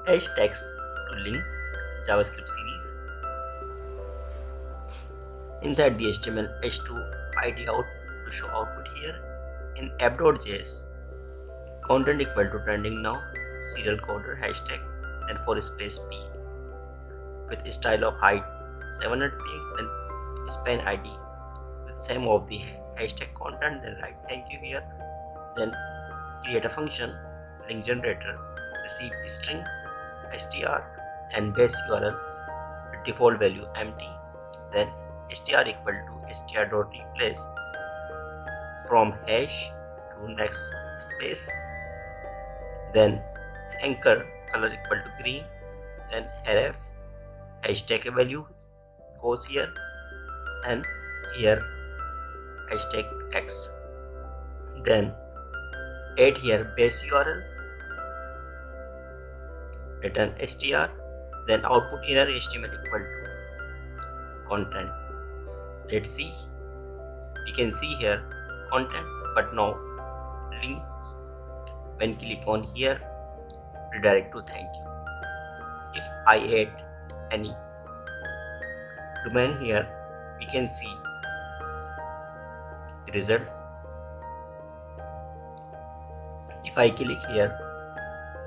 hashtags to link JavaScript series. Inside the HTML, h2 id out to show output here. In app.js, content equal to trending now, serial coder hashtag, then for space p with style of height 700 px, then span id with same of the hashtag content, then write thank you here, then create a function link generator, receive string str and base url with default value empty, then str equal to str.replace from hash to next space, then anchor color equal to green, then ref hashtag value goes here, and here hashtag x, then add here base url, return str, then output inner html equal to content. Let's see, we can see here content but no link. When click on here, redirect to thank you. If I add any domain here, we can see the result. If I click here,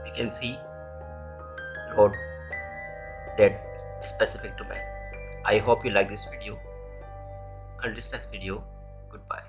we can see load that specific domain. I hope you like this video. Until this next video, goodbye.